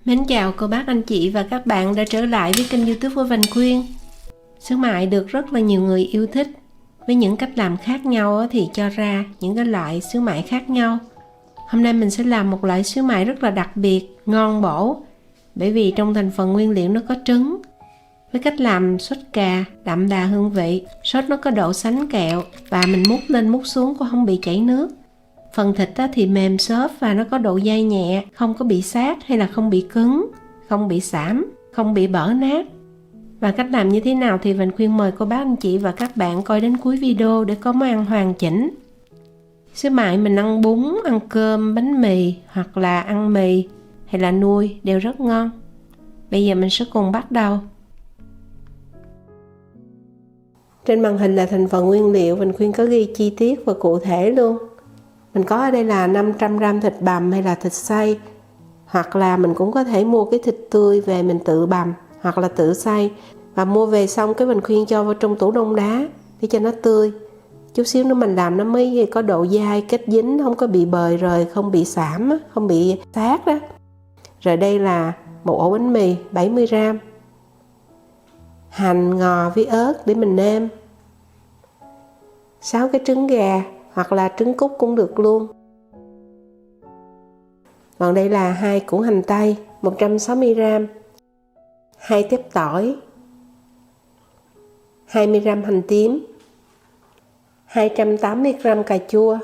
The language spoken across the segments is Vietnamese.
Mến chào cô bác anh chị và các bạn đã trở lại với kênh YouTube của Vành Khuyên. Xứ mại được rất là nhiều người yêu thích. Với những cách làm khác nhau thì cho ra những cái loại xứ mại khác nhau. Hôm nay mình sẽ làm một loại xứ mại rất là đặc biệt, ngon bổ. Bởi vì trong thành phần nguyên liệu nó có trứng. Với cách làm sốt cà, đậm đà hương vị, sốt nó có độ sánh kẹo và mình múc lên múc xuống cũng không bị chảy nước. Phần thịt thì mềm xốp và nó có độ dai nhẹ, không có bị sát hay là không bị cứng, không bị xảm, không bị bở nát. Và cách làm như thế nào thì Vành Khuyên mời cô bác anh chị và các bạn coi đến cuối video để có món ăn hoàn chỉnh. Xứ mại mình ăn bún, ăn cơm, bánh mì hoặc là ăn mì hay là nuôi đều rất ngon. Bây giờ mình sẽ cùng bắt đầu. Trên màn hình là thành phần nguyên liệu, Vành Khuyên có ghi chi tiết và cụ thể luôn. Mình có ở đây là 500g thịt bằm hay là thịt xay, hoặc là mình cũng có thể mua cái thịt tươi về mình tự bằm hoặc là tự xay, và mua về xong cái Vành Khuyên cho vào trong tủ đông đá để cho nó tươi. Chút xíu nữa mình làm nó mới có độ dai, kết dính, không có bị bời rời, không bị xảm, không bị sát đó. Rồi đây là một ổ bánh mì 70g, hành, ngò với ớt để mình nêm, 6 cái trứng gà hoặc là trứng cút cũng được luôn. Còn đây là 2 củ hành tây 160g, 2 tép tỏi, 20g hành tím, 280g cà chua.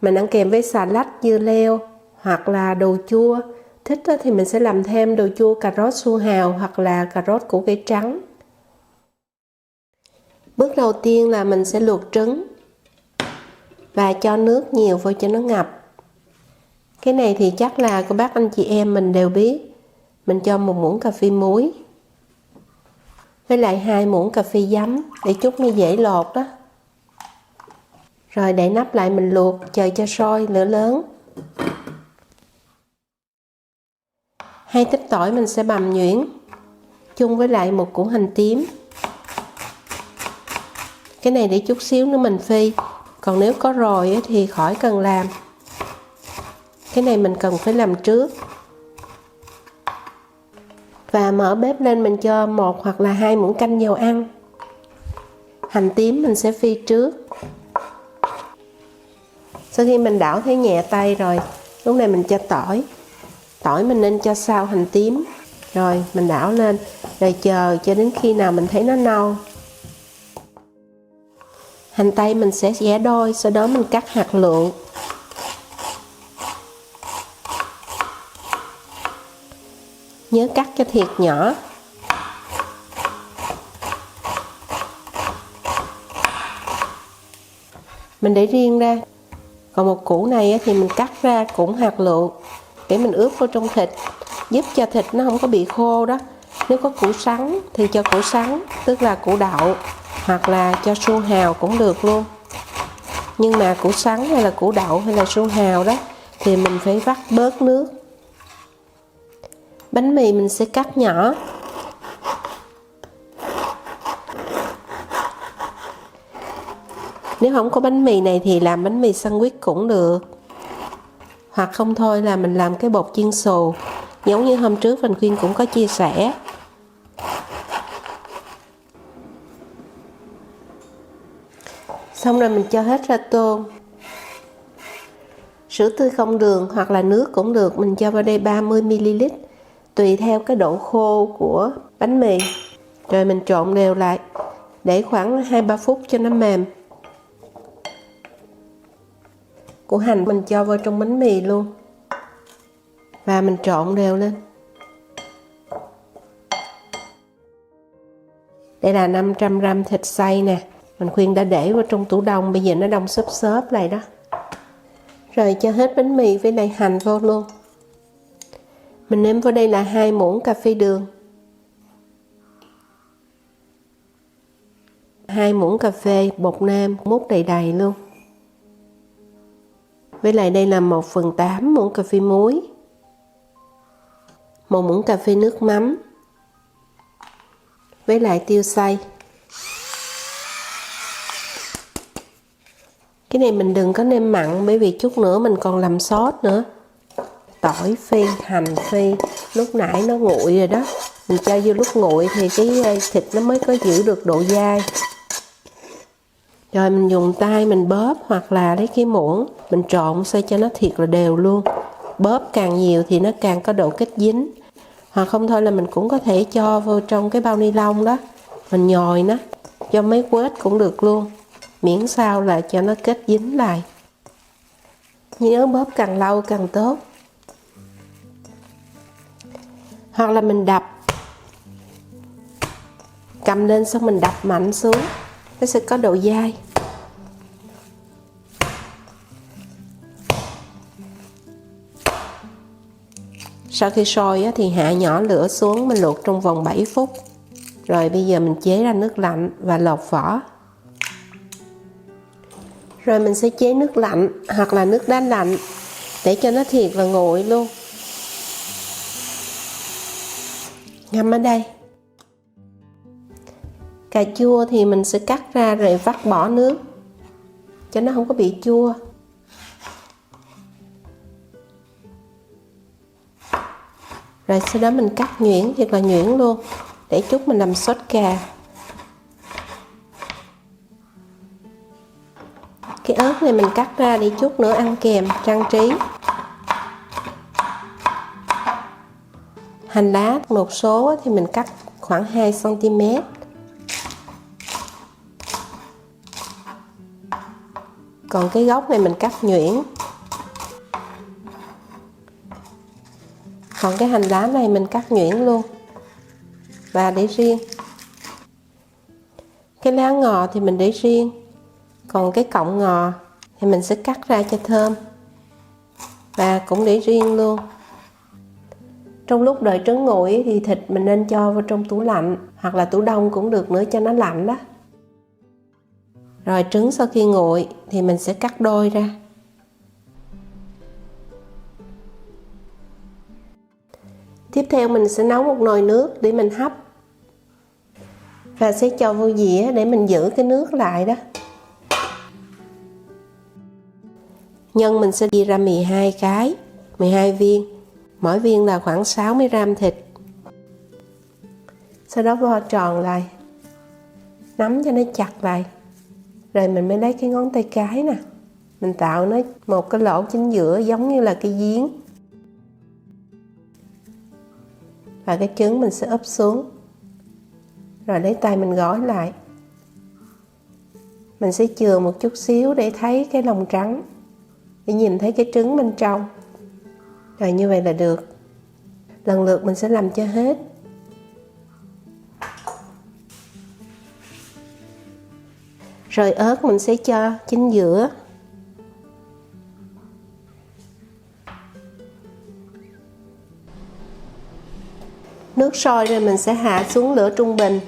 Mình ăn kèm với xà lách, dưa leo hoặc là đồ chua. Thích thì mình sẽ làm thêm đồ chua cà rốt su hào hoặc là cà rốt củ cải trắng. Bước đầu tiên là mình sẽ luộc trứng và cho nước nhiều vào cho nó ngập. Cái này thì chắc là các bác anh chị em mình đều biết. Mình cho 1 muỗng cà phê muối với lại 2 muỗng cà phê giấm để chút nó dễ lột đó. Rồi để nắp lại mình luộc, chờ cho sôi lửa lớn. 2 tép tỏi mình sẽ bằm nhuyễn chung với lại 1 củ hành tím. Cái này để chút xíu nữa mình phi, còn nếu có rồi thì khỏi cần làm. Cái này mình cần phải làm trước. Và mở bếp lên mình cho 1 hoặc là 2 muỗng canh dầu ăn. Hành tím mình sẽ phi trước. Sau khi mình đảo thấy nhẹ tay rồi, lúc này mình cho tỏi. Tỏi mình nên cho sau hành tím. Rồi mình đảo lên, rồi chờ cho đến khi nào mình thấy nó nâu. Hành tây mình sẽ xẻ đôi, sau đó mình cắt hạt lựu. Nhớ cắt cho thiệt nhỏ. Mình để riêng ra. Còn một củ này thì mình cắt ra cũng hạt lựu để mình ướp vào trong thịt, giúp cho thịt nó không có bị khô đó. Nếu có củ sắn thì cho củ sắn, tức là củ đậu, hoặc là cho su hào cũng được luôn. Nhưng mà củ sắn hay là củ đậu hay là su hào đó thì mình phải vắt bớt nước. Bánh mì mình sẽ cắt nhỏ. Nếu không có bánh mì này thì làm bánh mì sandwich cũng được. Hoặc không thôi là mình làm cái bột chiên xù, giống như hôm trước Vành Khuyên cũng có chia sẻ. Xong rồi mình cho hết ra tô. Sữa tươi không đường hoặc là nước cũng được, mình cho vào đây 30ml, tùy theo cái độ khô của bánh mì. Rồi mình trộn đều lại, để khoảng 2-3 phút cho nó mềm. Củ hành mình cho vào trong bánh mì luôn. Và mình trộn đều lên. Đây là 500g thịt xay nè. Mình Khuyên đã để vào trong tủ đông, bây giờ nó đông xốp xốp lại đó. Rồi cho hết bánh mì với lại hành vô luôn. Mình nêm vào đây là 2 muỗng cà phê đường, 2 muỗng cà phê bột nêm múc đầy đầy luôn. Với lại đây là 1/8 muỗng cà phê muối, 1 muỗng cà phê nước mắm, với lại tiêu xay. Cái này mình đừng có nêm mặn bởi vì chút nữa mình còn làm sốt nữa. tỏi phi, hành phi. Lúc nãy nó nguội rồi đó, mình cho vô lúc nguội thì cái thịt nó mới có giữ được độ dai. Rồi mình dùng tay mình bóp hoặc là lấy cái muỗng mình trộn sao cho nó thiệt là đều luôn. Bóp càng nhiều thì nó càng có độ kết dính. Hoặc không thôi là mình cũng có thể cho vô trong cái bao ni lông đó, mình nhồi nó, cho mấy quết cũng được luôn. Miễn sao là cho nó kết dính lại. Nhớ bóp càng lâu càng tốt. Hoặc là mình đập, cầm lên xong mình đập mạnh xuống, nó sẽ có độ dai. Sau khi sôi thì hạ nhỏ lửa xuống, mình luộc trong vòng 7 phút. Rồi bây giờ mình chế ra nước lạnh và lột vỏ. Rồi mình sẽ chế nước lạnh hoặc là nước đá lạnh để cho nó thiệt là nguội luôn. Ngâm ở đây. Cà chua thì mình sẽ cắt ra rồi vắt bỏ nước cho nó không có bị chua. Rồi sau đó mình cắt nhuyễn thiệt là nhuyễn luôn để chút mình làm sốt cà. Cái ớt này mình cắt ra để chút nữa ăn kèm trang trí. Hành lá một số thì mình cắt khoảng 2 cm. Còn cái gốc này mình cắt nhuyễn. Còn cái hành lá này mình cắt nhuyễn luôn và để riêng. Cái lá ngò thì mình để riêng. Còn cái cọng ngò thì mình sẽ cắt ra cho thơm và cũng để riêng luôn. Trong lúc đợi trứng nguội thì thịt mình nên cho vào trong tủ lạnh hoặc là tủ đông cũng được nữa cho nó lạnh đó. Rồi trứng sau khi nguội thì mình sẽ cắt đôi ra. Tiếp theo mình sẽ nấu một nồi nước để mình hấp và sẽ cho vô dĩa để mình giữ cái nước lại đó. Nhân mình sẽ chia ra 12 cái, 12 viên. Mỗi viên là khoảng 60 gram thịt. Sau đó vo tròn lại, nắm cho nó chặt lại. Rồi mình mới lấy cái ngón tay cái nè, mình tạo nó một cái lỗ chính giữa giống như là cái giếng. Và cái trứng mình sẽ úp xuống. Rồi lấy tay mình gói lại. Mình sẽ chừa một chút xíu để thấy cái lòng trắng, để nhìn thấy cái trứng bên trong. Rồi như vậy là được. Lần lượt mình sẽ làm cho hết. Rồi ớt mình sẽ cho chính giữa. Nước sôi rồi mình sẽ hạ xuống lửa trung bình.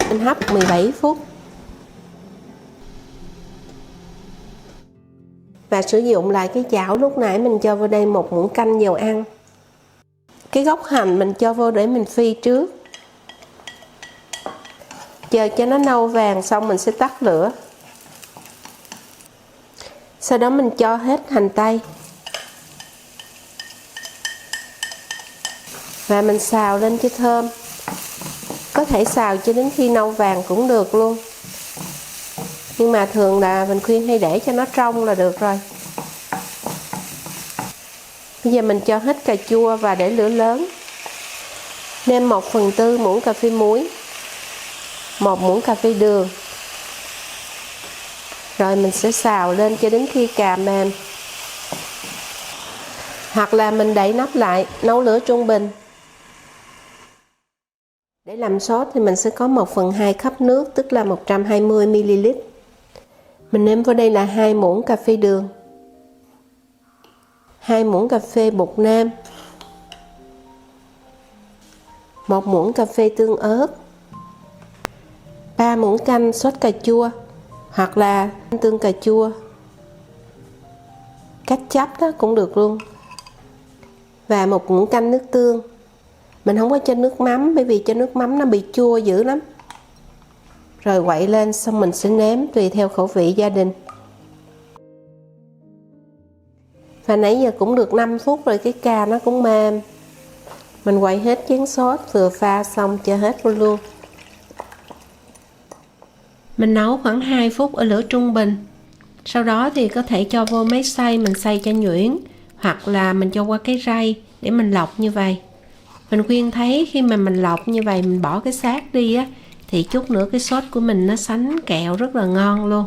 Mình hấp 17 phút. Và sử dụng lại cái chảo lúc nãy mình cho vào đây 1 muỗng canh dầu ăn. Cái gốc hành mình cho vô để mình phi trước. Chờ cho nó nâu vàng xong mình sẽ tắt lửa. Sau đó mình cho hết hành tây. Và mình xào lên cho thơm. Có thể xào cho đến khi nâu vàng cũng được luôn. Nhưng mà thường là mình khuyên hay để cho nó trong là được rồi. Bây giờ mình cho hết cà chua và để lửa lớn. Nêm 1/4 muỗng cà phê muối, 1 muỗng cà phê đường. Rồi mình sẽ xào lên cho đến khi cà mềm. Hoặc là mình đậy nắp lại, nấu lửa trung bình. Để làm sốt thì mình sẽ có 1/2 cốc nước, tức là 120 ml. Mình nêm vào đây là 2 muỗng cà phê đường, 2 muỗng cà phê bột nêm, 1 muỗng cà phê tương ớt, 3 muỗng canh sốt cà chua hoặc là tương cà chua, ketchup đó cũng được luôn, và 1 muỗng canh nước tương. Mình không có cho nước mắm bởi vì cho nước mắm nó bị chua dữ lắm. Rồi quậy lên xong mình sẽ nếm tùy theo khẩu vị gia đình. Và nãy giờ cũng được 5 phút rồi, cái cà nó cũng mềm. Mình quậy hết chén sốt vừa pha xong cho hết luôn. Mình nấu khoảng 2 phút ở lửa trung bình. Sau đó thì có thể cho vô máy xay, mình xay cho nhuyễn, hoặc là mình cho qua cái rây để mình lọc như vậy. Mình khuyên thấy khi mà mình lọc như vậy, mình bỏ cái xác đi á, thì chút nữa cái sốt của mình nó sánh kẹo rất là ngon luôn.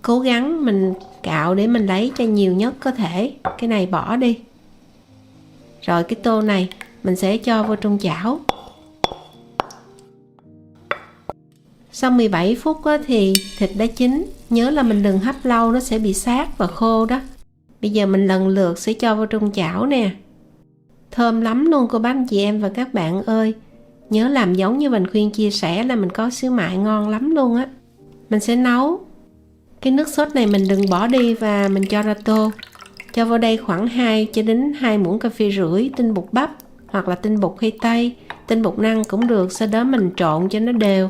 Cố gắng mình cạo để mình lấy cho nhiều nhất có thể. Cái này bỏ đi. Rồi cái tô này mình sẽ cho vô trong chảo. Sau 17 phút á, thì thịt đã chín. Nhớ là mình đừng hấp lâu, nó sẽ bị sát và khô đó. Bây giờ mình lần lượt sẽ cho vô trong chảo nè. Thơm lắm luôn cô bác anh chị em và các bạn ơi. Nhớ làm giống như Vành Khuyên chia sẻ là mình có xíu mại ngon lắm luôn á. Mình sẽ nấu. Cái nước sốt này mình đừng bỏ đi và mình cho ra tô. Cho vào đây khoảng 2 cho đến 2 muỗng cà phê rưỡi tinh bột bắp hoặc là tinh bột khoai tây, tinh bột năng cũng được. Sau đó mình trộn cho nó đều.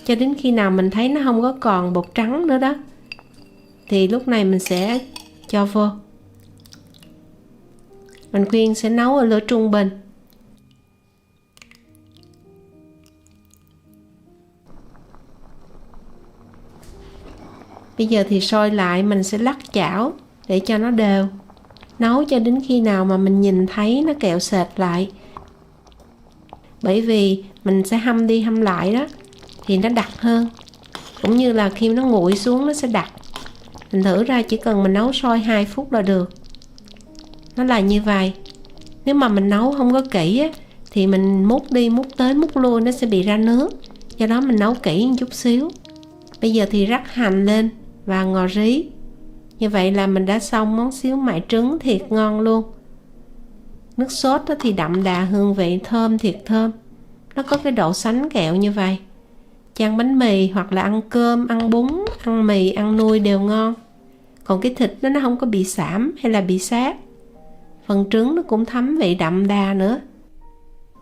Cho đến khi nào mình thấy nó không có còn bột trắng nữa đó, thì lúc này mình sẽ cho vô. Mình khuyên sẽ nấu ở lửa trung bình. Bây giờ thì sôi lại, mình sẽ lắc chảo để cho nó đều. Nấu cho đến khi nào mà mình nhìn thấy nó kẹo sệt lại. Bởi vì mình sẽ hâm đi hâm lại đó, thì nó đặc hơn. Cũng như là khi nó nguội xuống nó sẽ đặc. Mình thử ra chỉ cần mình nấu sôi 2 phút là được. Nó là như vậy. Nếu mà mình nấu không có kỹ á, thì mình múc đi múc tới múc lui nó sẽ bị ra nước. Do đó mình nấu kỹ một chút xíu. Bây giờ thì rắc hành lên và ngò rí. Như vậy là mình đã xong món xíu mại trứng thiệt ngon luôn. Nước sốt thì đậm đà hương vị thơm thiệt thơm. Nó có cái độ sánh kẹo như vậy. Chan bánh mì hoặc là ăn cơm, ăn bún, ăn mì, ăn nuôi đều ngon. Còn cái thịt nó không có bị xảm hay là bị sát. Phần trứng nó cũng thấm vị đậm đà nữa.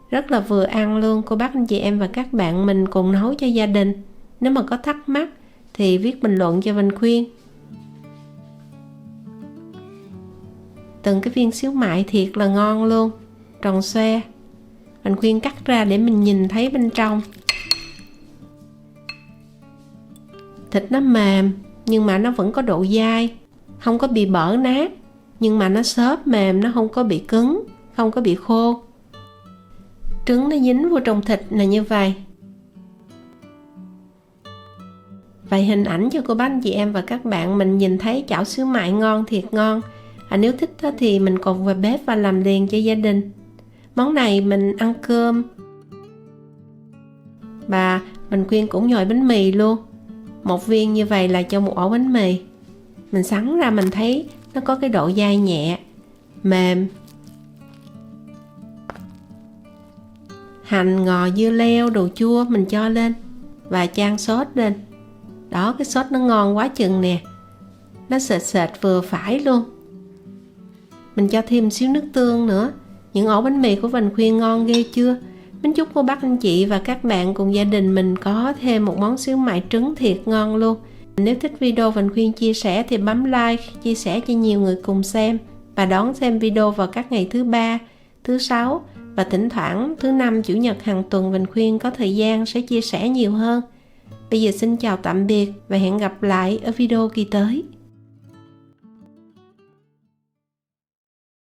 Rất là vừa ăn luôn. Cô bác anh chị em và các bạn mình cùng nấu cho gia đình. Nếu mà có thắc mắc thì viết bình luận cho Vành Khuyên. Từng cái viên xíu mại thiệt là ngon luôn, tròn xoe. Vành Khuyên cắt ra để mình nhìn thấy bên trong. Thịt nó mềm nhưng mà nó vẫn có độ dai, không có bị bở nát, nhưng mà nó xốp mềm, nó không có bị cứng, không có bị khô. Trứng nó dính vô trong thịt là như vậy. Vậy hình ảnh cho cô bác anh chị em và các bạn mình nhìn thấy chảo xíu mại ngon thiệt ngon. Nếu thích thì mình cùng vào bếp và làm liền cho gia đình. Món này mình ăn cơm. Và mình khuyên cũng nhồi bánh mì luôn. Một viên như vậy là cho một ổ bánh mì. Mình sắn ra mình thấy nó có cái độ dai nhẹ, mềm. Hành, ngò, dưa leo, đồ chua mình cho lên và chan sốt lên. Đó, cái sốt nó ngon quá chừng nè. Nó sệt sệt vừa phải luôn. Mình cho thêm xíu nước tương nữa. Những ổ bánh mì của Vành Khuyên ngon ghê chưa? Mình chúc cô bác anh chị và các bạn cùng gia đình mình có thêm một món xíu mại trứng thiệt ngon luôn. Nếu thích video Vành Khuyên chia sẻ thì bấm like, chia sẻ cho nhiều người cùng xem. Và đón xem video vào các ngày thứ 3, thứ 6 và thỉnh thoảng thứ 5, chủ nhật hàng tuần Vành Khuyên có thời gian sẽ chia sẻ nhiều hơn. Bây giờ xin chào tạm biệt và hẹn gặp lại ở video kỳ tới.